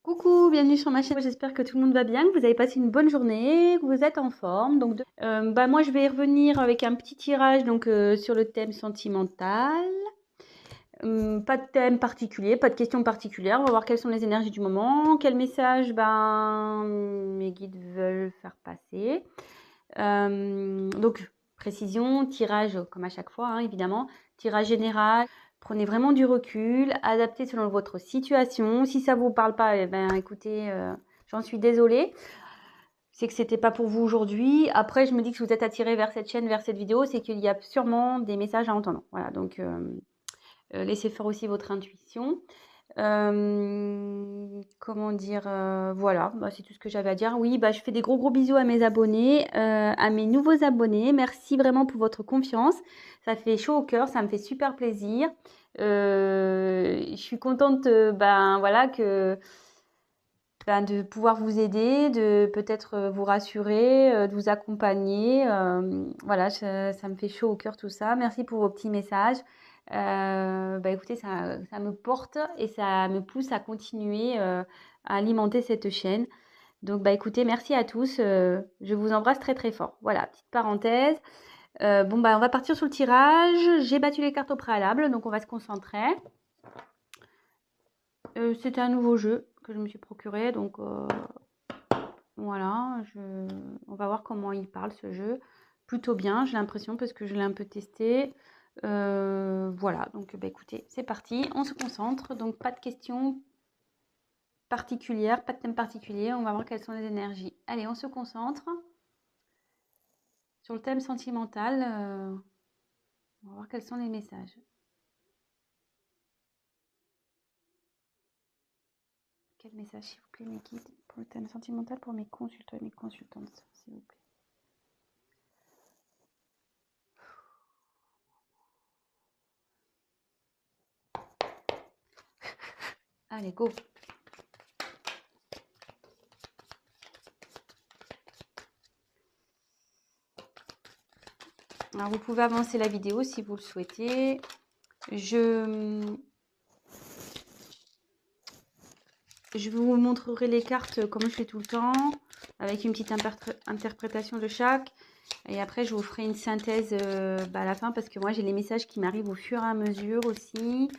Coucou, bienvenue sur ma chaîne. J'espère que tout le monde va bien, que vous avez passé une bonne journée, que vous êtes en forme. Donc, moi, je vais revenir avec un petit tirage sur le thème sentimental. Pas de thème particulier, pas de questions particulières. On va voir quelles sont les énergies du moment, quel message mes guides veulent faire passer. Précision, tirage comme à chaque fois, hein, évidemment, tirage général. Prenez vraiment du recul, adaptez selon votre situation. Si ça vous parle pas, écoutez, j'en suis désolée. C'est que c'était pas pour vous aujourd'hui. Après, je me dis que si vous êtes attiré vers cette chaîne, vers cette vidéo, c'est qu'il y a sûrement des messages à entendre. Voilà, donc laissez faire aussi votre intuition. Comment dire, voilà, c'est tout ce que j'avais à dire. Oui, je fais des gros bisous à mes abonnés, à mes nouveaux abonnés. Merci vraiment pour votre confiance. Ça fait chaud au cœur, ça me fait super plaisir. Je suis contente, voilà, de pouvoir vous aider, de peut-être vous rassurer, de vous accompagner. Voilà, ça me fait chaud au cœur tout ça. Merci pour vos petits messages. Écoutez, ça me porte et ça me pousse à continuer à alimenter cette chaîne. Donc, écoutez, merci à tous. Je vous embrasse très très fort. Voilà, petite parenthèse. On va partir sur le tirage. J'ai battu les cartes au préalable, donc on va se concentrer. C'était un nouveau jeu que je me suis procuré, donc voilà, on va voir comment il parle ce jeu. Plutôt bien, j'ai l'impression, parce que je l'ai un peu testé. Voilà, donc écoutez, c'est parti, on se concentre. Donc pas de questions particulières, pas de thème particulier. On va voir quelles sont les énergies. Allez, on se concentre sur le thème sentimental. On va voir quels sont les messages. Quel message, s'il vous plaît, mes guides, pour le thème sentimental, pour mes consultants et mes consultantes, s'il vous plaît. Allez, go. Alors, vous pouvez avancer la vidéo si vous le souhaitez. Je vous montrerai les cartes comme je fais tout le temps, avec une petite interprétation de chaque. Et après, je vous ferai une synthèse à la fin, parce que moi, j'ai les messages qui m'arrivent au fur et à mesure aussi.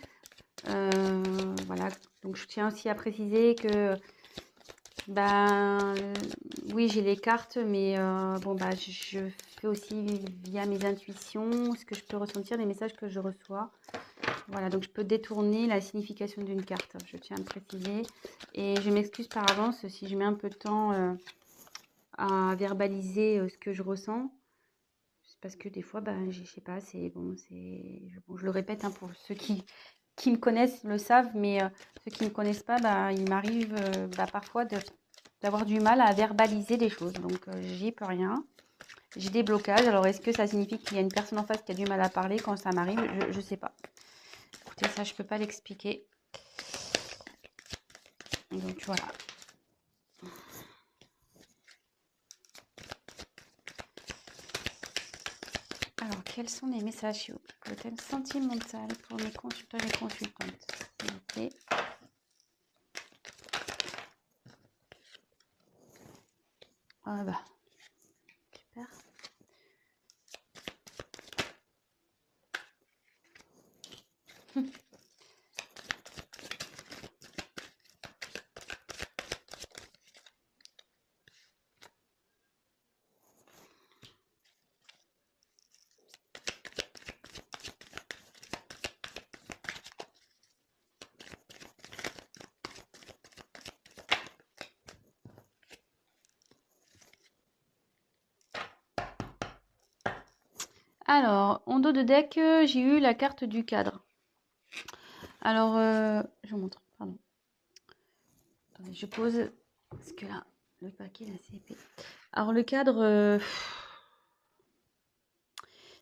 Voilà, donc je tiens aussi à préciser que oui, j'ai les cartes, mais je fais aussi via mes intuitions ce que je peux ressentir, les messages que je reçois. Voilà, donc je peux détourner la signification d'une carte, je tiens à le préciser. Et je m'excuse par avance si je mets un peu de temps à verbaliser ce que je ressens. C'est parce que des fois, je sais pas, je le répète, hein, pour ceux qui me connaissent le savent, mais ceux qui ne me connaissent pas, il m'arrive parfois d'avoir du mal à verbaliser des choses. Donc, j'y peux rien. J'ai des blocages. Alors, est-ce que ça signifie qu'il y a une personne en face qui a du mal à parler quand ça m'arrive? Je ne sais pas. Écoutez, ça, je ne peux pas l'expliquer. Donc, voilà. Alors, quels sont les messages pour le thème sentimental pour mes consultants et mes consultantes, s'il vous plaît? Super. Alors, en dos de deck, j'ai eu la carte du cadre. Alors, je vous montre, pardon. Attendez, je pose, parce que là, le paquet est assez épais. Alors, le cadre,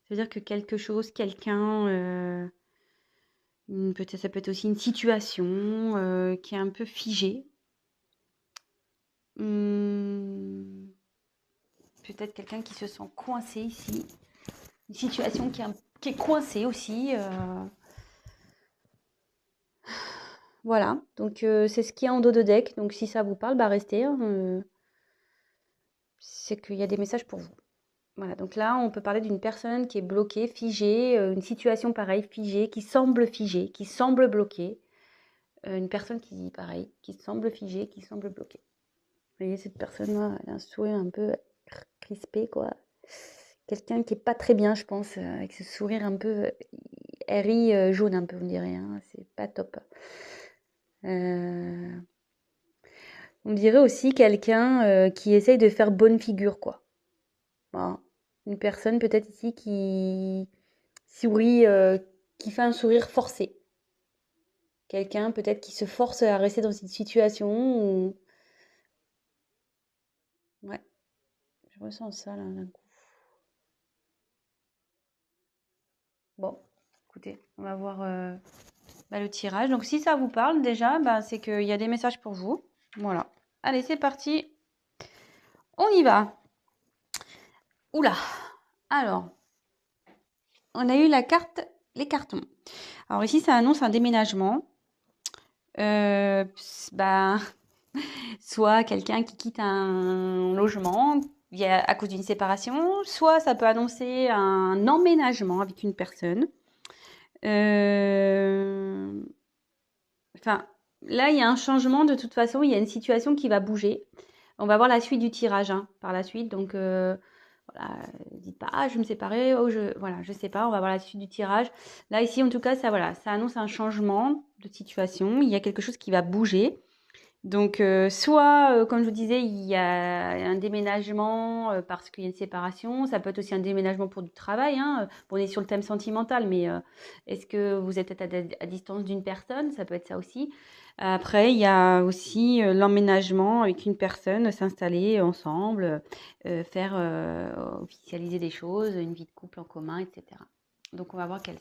c'est-à-dire que quelque chose, quelqu'un, peut-être, ça peut être aussi une situation qui est un peu figée. Peut-être quelqu'un qui se sent coincé ici. Une situation qui est coincée aussi. Voilà, donc c'est ce qu'il y a en dos de deck. Donc si ça vous parle, bah restez, hein, c'est qu'il y a des messages pour vous. Voilà, donc là, on peut parler d'une personne qui est bloquée, figée, une situation pareille, figée, qui semble bloquée. Une personne qui, pareil, qui semble figée, qui semble bloquée. Vous voyez, cette personne-là, elle a un sourire un peu crispé, quoi. Quelqu'un qui est pas très bien, je pense, avec ce sourire un peu elle rit jaune un peu, vous me direz, hein, c'est pas top. Euh, on dirait aussi quelqu'un qui essaye de faire bonne figure, quoi. Voilà. Une personne peut-être ici qui sourit, qui fait un sourire forcé. Quelqu'un peut-être qui se force à rester dans cette situation. Ouais, je ressens ça là d'un coup. Bon, écoutez, on va voir le tirage. Donc si ça vous parle déjà, bah, c'est qu'il y a des messages pour vous. Voilà. Allez, c'est parti. On y va. Oula. Alors, on a eu les cartons. Alors ici, ça annonce un déménagement. Bah, soit quelqu'un qui quitte un logement à cause d'une séparation, soit ça peut annoncer un emménagement avec une personne. Enfin, là, il y a un changement de toute façon, il y a une situation qui va bouger. On va voir la suite du tirage hein, par la suite. Donc, voilà, dites pas, ah, je vais me séparer, oh, voilà, je sais pas, on va voir la suite du tirage. Là, ici, en tout cas, ça, voilà, ça annonce un changement de situation. Il y a quelque chose qui va bouger. Donc, soit, comme je vous disais, il y a un déménagement parce qu'il y a une séparation. Ça peut être aussi un déménagement pour du travail. Hein. Bon, on est sur le thème sentimental, mais est-ce que vous êtes à distance d'une personne? Ça peut être ça aussi. Après, il y a aussi l'emménagement avec une personne, s'installer ensemble, faire officialiser des choses, une vie de couple en commun, etc. Donc, on va voir quelle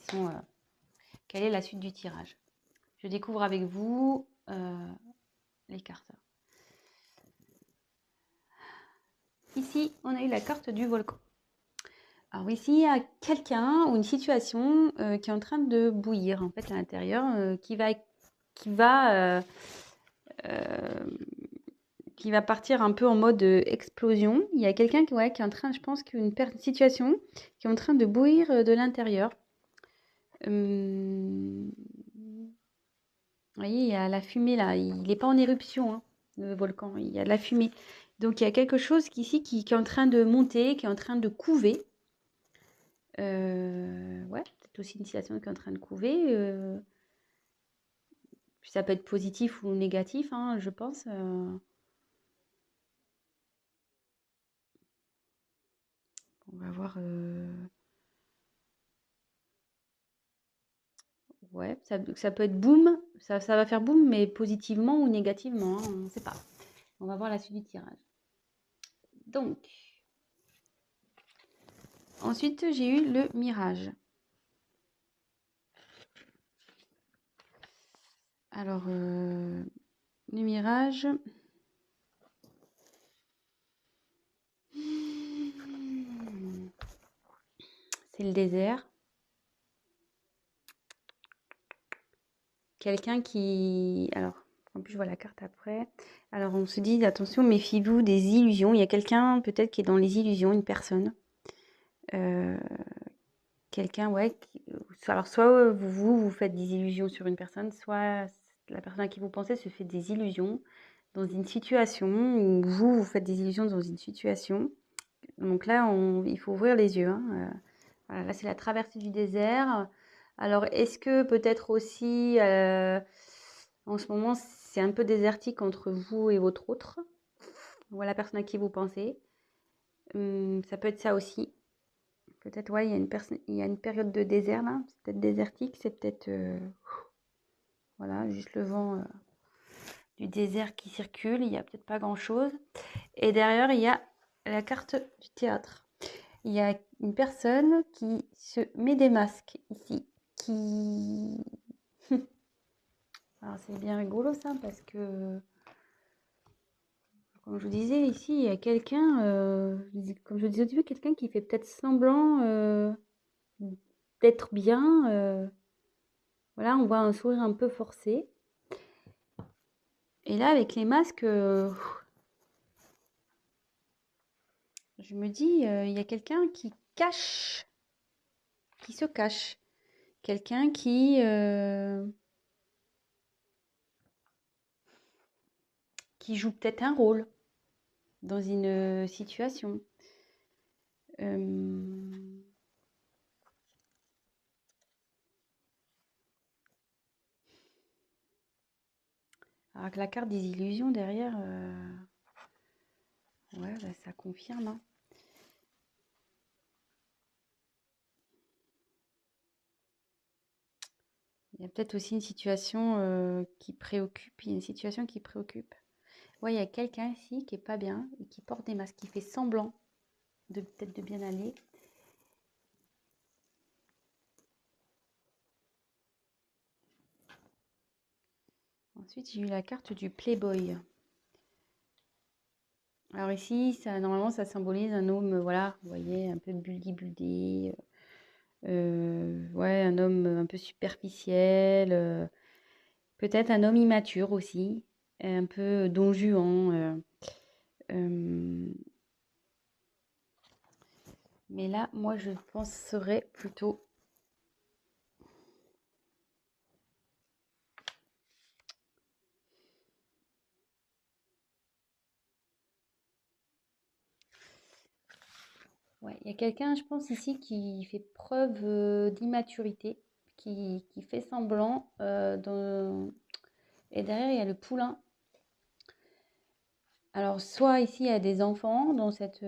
est la suite du tirage. Je découvre avec vous les cartes. Ici, on a eu la carte du volcan. Alors ici, il y a quelqu'un ou une situation qui est en train de bouillir en fait à l'intérieur, euh, euh, qui va partir un peu en mode explosion. Il y a quelqu'un qui est en train, je pense qu'une situation qui est en train de bouillir de l'intérieur. Vous voyez, il y a la fumée là. Il n'est pas en éruption, hein, le volcan. Il y a de la fumée. Donc il y a quelque chose ici qui est en train de monter, qui est en train de couver. Ouais, peut-être aussi une situation qui est en train de couver. Ça peut être positif ou négatif, hein, je pense. On va voir. Ouais, ça peut être boum. Ça va faire boum, mais positivement ou négativement, hein, on ne sait pas. On va voir la suite du tirage. Donc, ensuite, j'ai eu le mirage. Alors, le mirage. C'est le désert. Quelqu'un qui... Alors, en plus, je vois la carte après. Alors, on se dit, attention, méfiez-vous des illusions. Il y a quelqu'un, peut-être, qui est dans les illusions, une personne. Euh, quelqu'un, ouais. Alors, soit vous faites des illusions sur une personne, soit la personne à qui vous pensez se fait des illusions dans une situation, ou vous faites des illusions dans une situation. Donc là, il faut ouvrir les yeux. Hein. Voilà, là, c'est la traversée du désert. Alors, est-ce que peut-être aussi, en ce moment, c'est un peu désertique entre vous et votre autre, ou la personne à qui vous pensez. Ça peut être ça aussi. Peut-être, ouais, il y a une période de désert là. C'est peut-être désertique, c'est peut-être, voilà, juste le vent du désert qui circule. Il n'y a peut-être pas grand-chose. Et derrière, il y a la carte du théâtre. Il y a une personne qui se met des masques ici, qui... Alors c'est bien rigolo ça, parce que, comme je vous disais, ici, il y a quelqu'un, comme je vous disais au début, quelqu'un qui fait peut-être semblant d'être bien. Voilà, on voit un sourire un peu forcé. Et là, avec les masques, je me dis, il y a quelqu'un qui se cache. Quelqu'un qui joue peut-être un rôle dans une situation. Alors que la carte des illusions derrière, ouais, bah, ça confirme, hein. Il y a peut-être aussi une situation qui préoccupe. Il y a une situation qui préoccupe. Ouais, il y a quelqu'un ici qui est pas bien et qui porte des masques, qui fait semblant de peut-être de bien aller. Ensuite, j'ai eu la carte du Playboy. Alors ici, normalement, ça symbolise un homme, voilà, vous voyez, un peu buldy-buldy. Ouais, un homme un peu superficiel. Peut-être un homme immature aussi, un peu don Juan. Mais là, moi, je penserais plutôt. Ouais, il y a quelqu'un, je pense, ici qui fait preuve d'immaturité, qui fait semblant. Et derrière, il y a le poulain. Alors, soit ici, il y a des enfants dans cette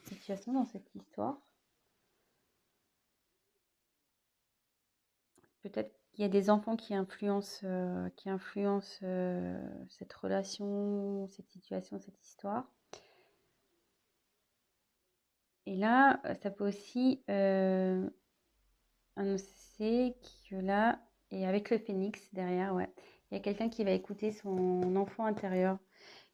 situation, dans cette histoire. Peut-être qu'il y a des enfants qui influencent cette relation, cette situation, cette histoire. Et là, ça peut aussi annoncer que là, et avec le phénix derrière, ouais, il y a quelqu'un qui va écouter son enfant intérieur,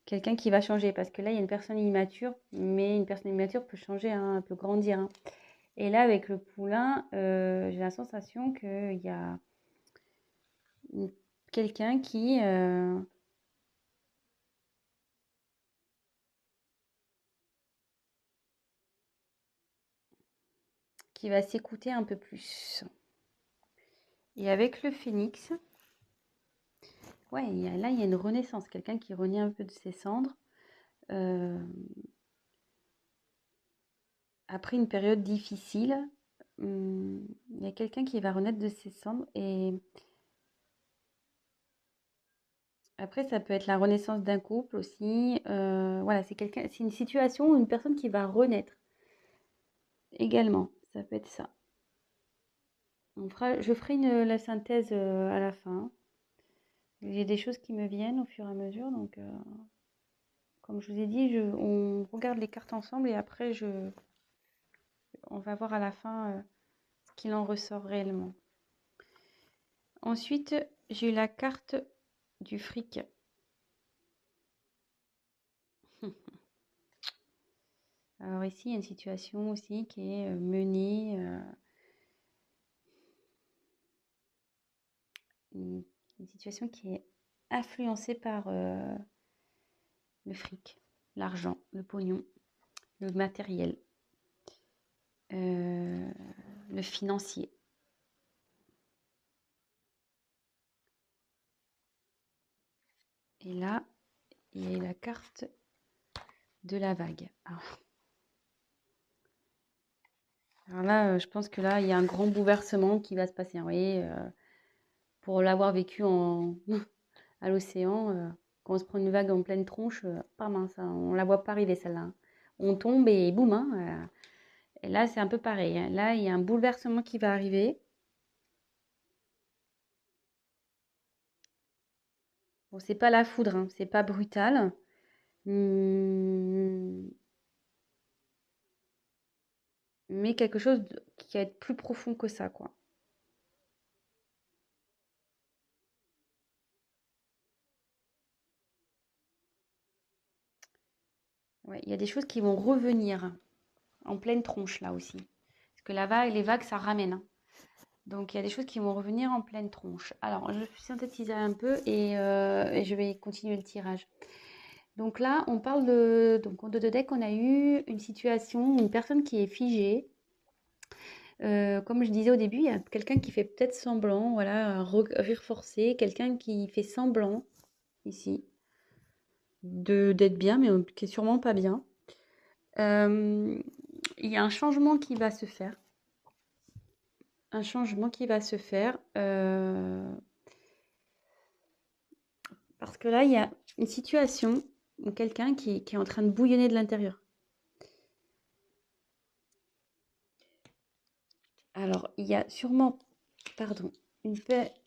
quelqu'un qui va changer, parce que là, il y a une personne immature, mais une personne immature peut changer, hein, peut grandir, hein. Et là, avec le poulain, j'ai la sensation qu'il y a quelqu'un qui va s'écouter un peu plus. Et avec le phénix, ouais, là, il y a une renaissance, quelqu'un qui renaît un peu de ses cendres. euh, Après une période difficile, il y a quelqu'un qui va renaître de ses cendres. Et après, ça peut être la renaissance d'un couple aussi. Voilà, c'est une situation ou une personne qui va renaître également. Ça peut être ça. Je ferai la synthèse à la fin. J'ai des choses qui me viennent au fur et à mesure. Donc, comme je vous ai dit, on regarde les cartes ensemble et après, on va voir à la fin ce qu'il en ressort réellement. Ensuite, j'ai eu la carte du fric. Alors ici, il y a une situation aussi qui est menée, une situation qui est influencée par le fric, l'argent, le pognon, le matériel, euh, le financier. Et là, il y a la carte de la vague. Alors là, je pense que là, il y a un grand bouleversement qui va se passer. Vous voyez, pour l'avoir vécu à l'océan, quand on se prend une vague en pleine tronche, pas mince, hein, on la voit pas arriver celle-là, hein. On tombe et boum, hein, et là, c'est un peu pareil, hein. Là, il y a un bouleversement qui va arriver. Bon, c'est pas la foudre, hein, c'est pas brutal. Hum, mais quelque chose qui va être plus profond que ça, quoi. Ouais, il y a des choses qui vont revenir en pleine tronche, là aussi. Parce que les vagues, ça ramène, hein. Donc, il y a des choses qui vont revenir en pleine tronche. Alors, je vais synthétiser un peu et je vais continuer le tirage. Donc là, on parle de... Donc, en 2 deck, on a eu une situation, une personne qui est figée. Comme je disais au début, il y a quelqu'un qui fait peut-être semblant, voilà, un rire forcé, quelqu'un qui fait semblant, ici, d'être bien, mais qui est sûrement pas bien. Il y a un changement qui va se faire. Un changement qui va se faire. Parce que là, il y a une situation où quelqu'un qui est en train de bouillonner de l'intérieur. Alors, il y a sûrement, pardon,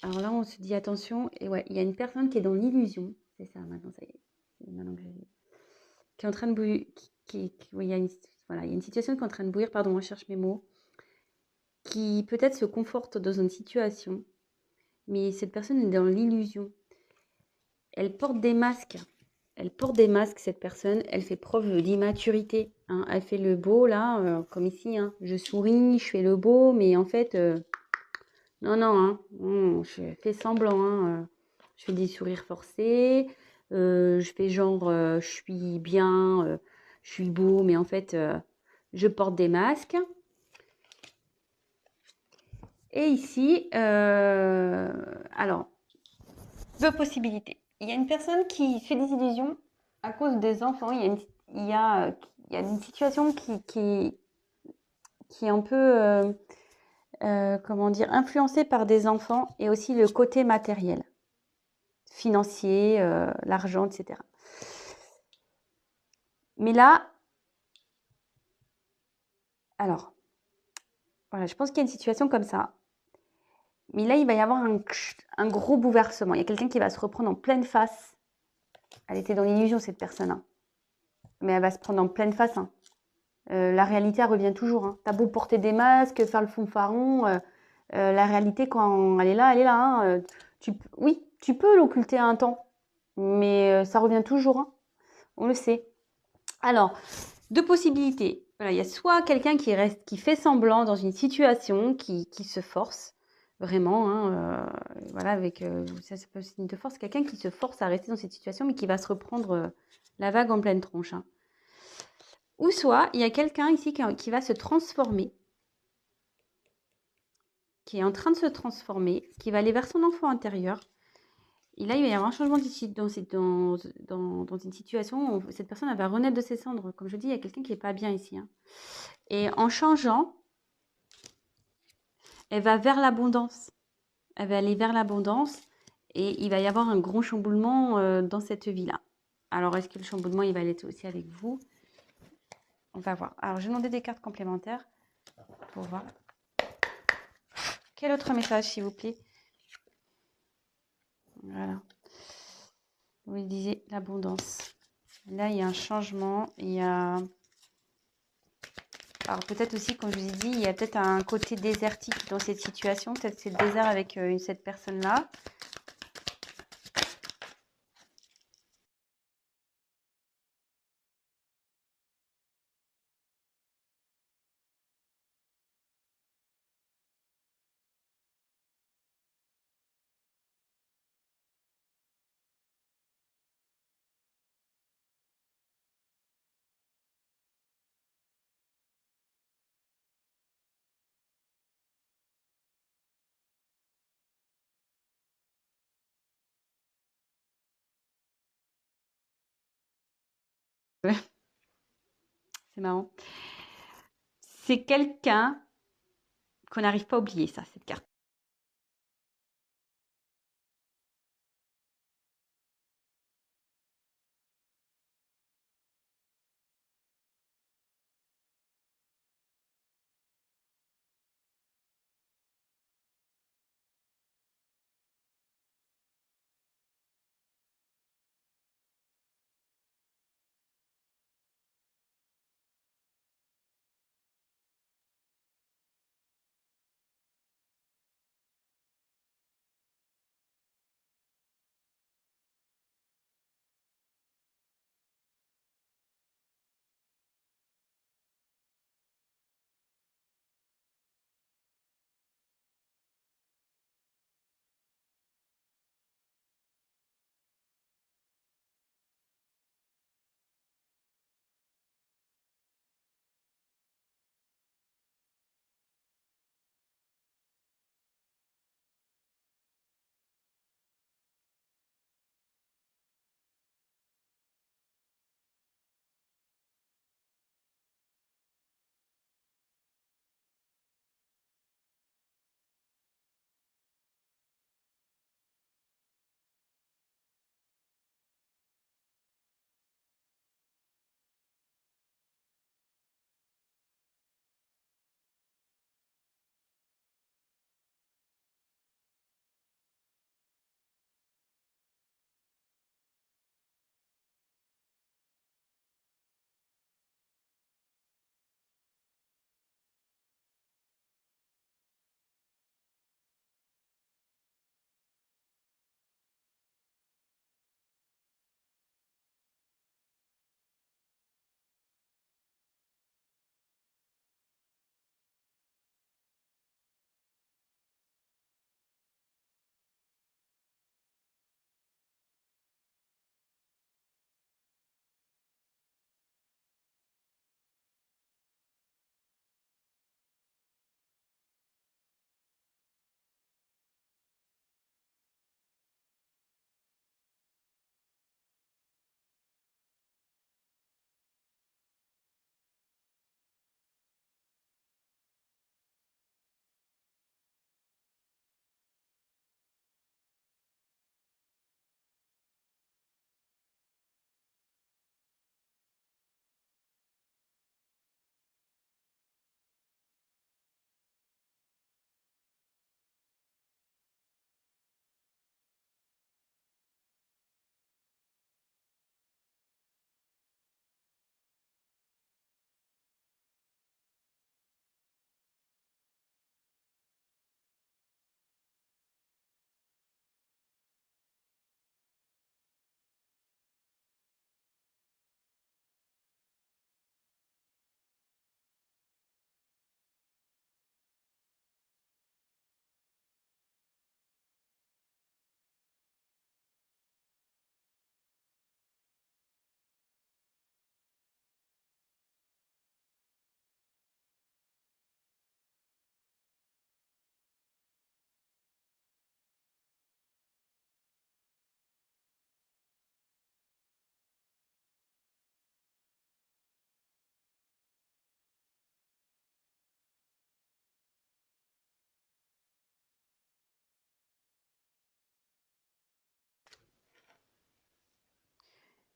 alors là, on se dit attention, et ouais, il y a une personne qui est dans l'illusion. C'est ça, maintenant, ça y est. C'est maintenant que qui est en train de bouillir, oui, il y a voilà, il y a une situation qui est en train de bouillir, pardon, je cherche mes mots, qui peut-être se conforte dans une situation, mais cette personne est dans l'illusion. Elle porte des masques. Elle porte des masques, cette personne. Elle fait preuve d'immaturité, hein. Elle fait le beau, là, comme ici, hein. Je souris, je fais le beau, mais en fait, non, non, hein. Je fais semblant, hein. Je fais des sourires forcés. Je fais genre, je suis bien, je suis beau, mais en fait, je porte des masques. Et ici, alors, 2 possibilités. Il y a une personne qui fait des illusions à cause des enfants. Il y a une situation qui est un peu, comment dire, influencée par des enfants et aussi le côté matériel, financier, l'argent, etc. Mais là, alors, voilà, je pense qu'il y a une situation comme ça. Mais là, il va y avoir un gros bouleversement. Il y a quelqu'un qui va se reprendre en pleine face. Elle était dans l'illusion, cette personne, hein. Mais elle va se prendre en pleine face, hein. La réalité, elle revient toujours, hein. T'as beau porter des masques, faire le fanfaron, la réalité, quand elle est là, hein. Oui, tu peux l'occulter un temps, mais ça revient toujours, hein. On le sait. Alors, 2 possibilités. Voilà, il y a soit quelqu'un qui fait semblant dans une situation, qui se force, vraiment, hein, voilà, ça peut être signe de force, quelqu'un qui se force à rester dans cette situation, mais qui va se reprendre la vague en pleine tronche, hein. Ou soit, il y a quelqu'un ici qui va se transformer, qui est en train de se transformer, qui va aller vers son enfant intérieur. Et là, il va y avoir un changement ici dans une situation où cette personne elle va renaître de ses cendres. Comme je dis, il y a quelqu'un qui n'est pas bien ici, hein. Et en changeant, elle va vers l'abondance. Elle va aller vers l'abondance et il va y avoir un gros chamboulement dans cette vie-là. Alors, est-ce que le chamboulement, il va aller aussi avec vous? On va voir. Alors, je vais demander des cartes complémentaires pour voir. Quel autre message, s'il vous plaît? Voilà. Vous disiez l'abondance. Là, il y a un changement. Il y a... Alors, peut-être aussi, comme je vous ai dit, il y a peut-être un côté désertique dans cette situation. Peut-être c'est le désert avec cette personne-là. C'est marrant. C'est quelqu'un qu'on n'arrive pas à oublier, ça, cette carte.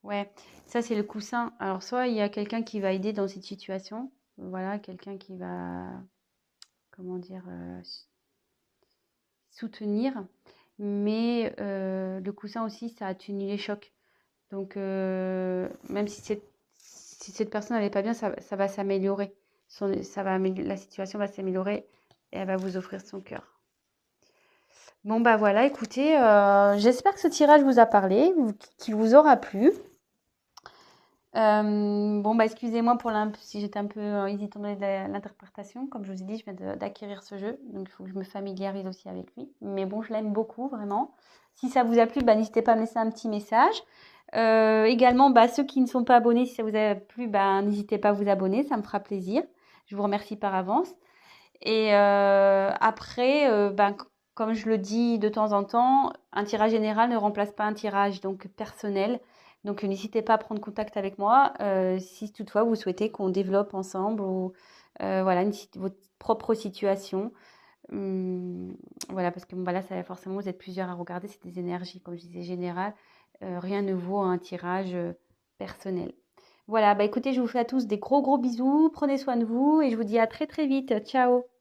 Ouais, ça c'est le coussin. Alors soit il y a quelqu'un qui va aider dans cette situation, voilà, quelqu'un qui va, comment dire, soutenir, mais le coussin aussi, ça atténue les chocs. Donc même si cette personne n'est pas bien, ça va s'améliorer. La situation va s'améliorer et elle va vous offrir son cœur. Bon bah voilà, écoutez, j'espère que ce tirage vous a parlé, qu'il vous aura plu. Bon, bah, excusez-moi si j'étais un peu hésitante dans l'interprétation. Comme je vous ai dit, je viens d'acquérir ce jeu, donc il faut que je me familiarise aussi avec lui. Mais bon, je l'aime beaucoup, vraiment. Si ça vous a plu, bah, n'hésitez pas à me laisser un petit message. Également, bah, ceux qui ne sont pas abonnés, si ça vous a plu, bah, n'hésitez pas à vous abonner, ça me fera plaisir. Je vous remercie par avance. Et après, comme je le dis de temps en temps, un tirage général ne remplace pas un tirage donc personnel. Donc n'hésitez pas à prendre contact avec moi si toutefois vous souhaitez qu'on développe ensemble ou voilà votre propre situation. Voilà, parce que bon, bah là, ça, forcément, vous êtes plusieurs à regarder, c'est des énergies, comme je disais, générales. Rien ne vaut un tirage personnel. Voilà, bah écoutez, je vous fais à tous des gros gros bisous, prenez soin de vous et je vous dis à très très vite. Ciao!